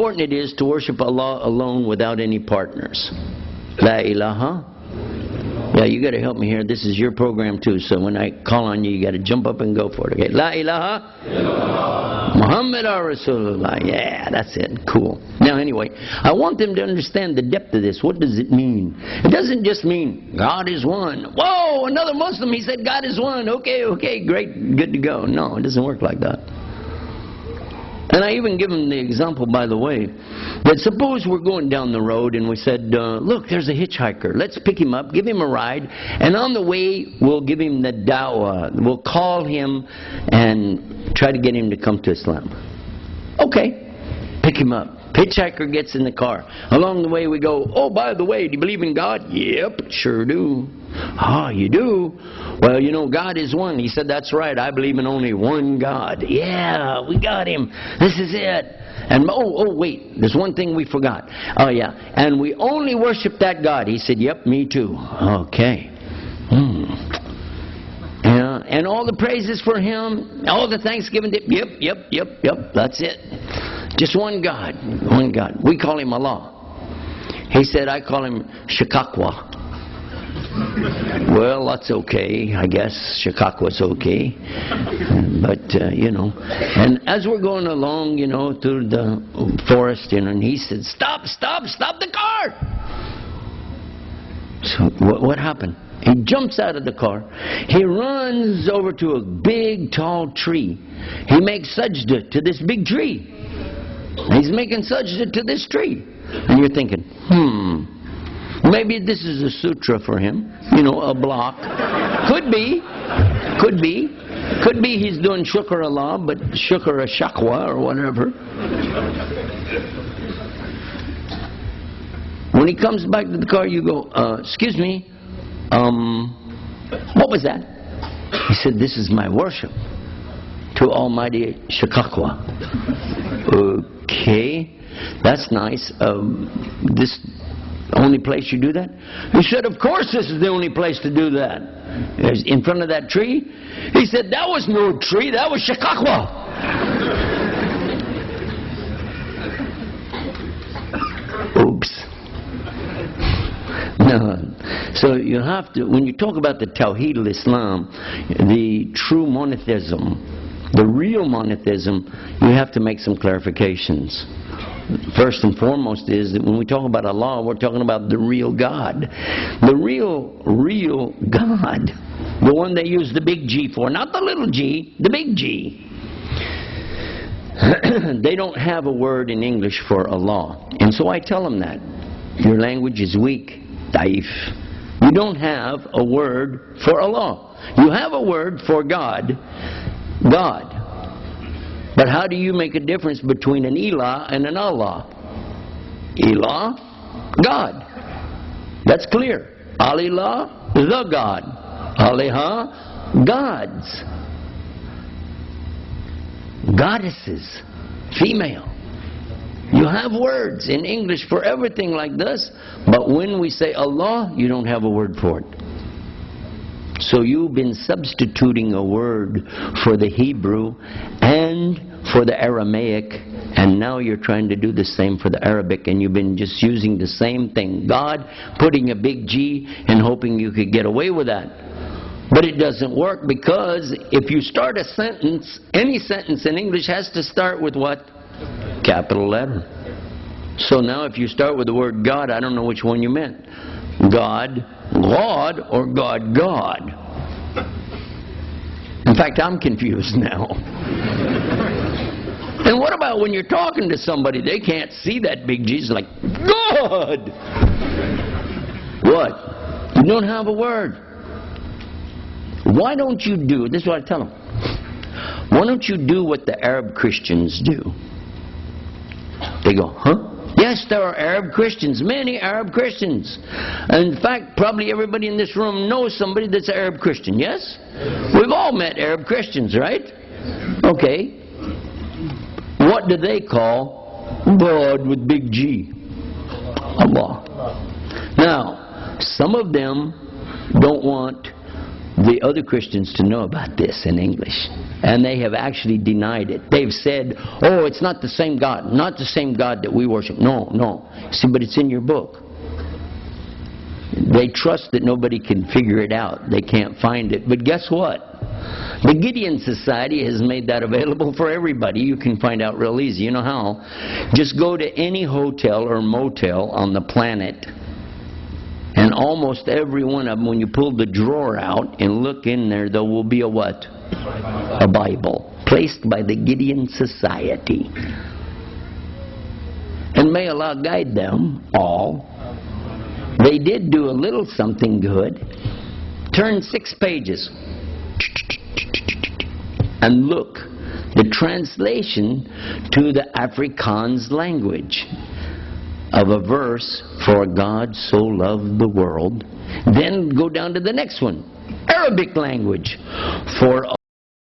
important it is to worship Allah alone without any partners. La ilaha. Yeah, you got to help me here. This is your program too, so when I call on you, you got to jump up and go for it. Okay, La ilaha Muhammad Rasulullah. Yeah, that's it. Cool. Now anyway, I want them to understand the depth of this. What does it mean? It doesn't just mean God is one. Whoa, another Muslim, he said God is one. Okay, great, good to go. No, it doesn't work like that. And I even give them the example, by the way, that suppose we're going down the road and we said, look, there's a hitchhiker. Let's pick him up, give him a ride, and on the way we'll give him the da'wah. We'll call him and try to get him to come to Islam. Okay, pick him up. Hitchhiker gets in the car. Along the way we go, oh, by the way, do you believe in God? Yep, sure do. Ah, you do? Well, you know, God is one. He said, that's right, I believe in only one God. Yeah, we got him. This is it. And oh, wait, there's one thing we forgot. Oh, yeah, and we only worship that God. He said, yep, me too. Okay. Yeah, and all the praises for him, all the thanksgiving. Yep, that's it. Just one God, one God. We call him Allah. He said, I call him Sheikh. Well, that's okay, I guess. Sheikh okay. But, you know. And as we're going along, you know, through the forest, you know, and he said, stop the car! So what happened? He jumps out of the car. He runs over to a big, tall tree. He makes sajda to this big tree. He's making sajda to this tree. And you're thinking, maybe this is a sutra for him. You know, a block. Could be he's doing shukr Allah, but shukr shakwa or whatever. When he comes back to the car, you go, excuse me, what was that? He said, this is my worship to Almighty Shakakwa. Okay, that's nice. This only place you do that? He said, of course this is the only place to do that. In front of that tree? He said, that was no tree, that was Shakakwa. Oops. No. So you have to, when you talk about the Tawheed al-Islam, the true monotheism, the real monotheism, you have to make some clarifications. First and foremost is that when we talk about Allah, we're talking about the real God. The real God. The one they use the big G for. Not the little g, the big G. They don't have a word in English for Allah. And so I tell them that. Your language is weak. Daif. You don't have a word for Allah. You have a word for God. God. But how do you make a difference between an ilah and an Allah? Ilah, God. That's clear. Al-ilah, the God. Aliha, gods. Goddesses, female. You have words in English for everything like this, but when we say Allah, you don't have a word for it. So you've been substituting a word for the Hebrew and for the Aramaic, and now you're trying to do the same for the Arabic, and you've been just using the same thing. God, putting a big G and hoping you could get away with that. But it doesn't work, because if you start a sentence, any sentence in English has to start with what? Capital letter. So now if you start with the word God, I don't know which one you meant. God, God, or God, God. In fact, I'm confused now. And what about when you're talking to somebody, they can't see that big G, it's like, God! What? You don't have a word. Why don't you do, this is what I tell them, why don't you do what the Arab Christians do? They go, huh? Yes, there are Arab Christians, many Arab Christians. In fact, probably everybody in this room knows somebody that's an Arab Christian, yes? We've all met Arab Christians, right? Okay. What do they call God with big G? Allah. Now, some of them don't want the other Christians to know about this in English. And they have actually denied it. They've said, oh, it's not the same God. Not the same God that we worship. No, no. See, but it's in your book. They trust that nobody can figure it out. They can't find it. But guess what? The Gideon Society has made that available for everybody. You can find out real easy. You know how? Just go to any hotel or motel on the planet, and almost every one of them, when you pull the drawer out and look in there, there will be a what? A Bible. Placed by the Gideon Society. And may Allah guide them all. They did do a little something good. Turn 6 pages. And look, the translation to the Afrikaans language of a verse, for God so loved the world. Then go down to the next one, Arabic language, for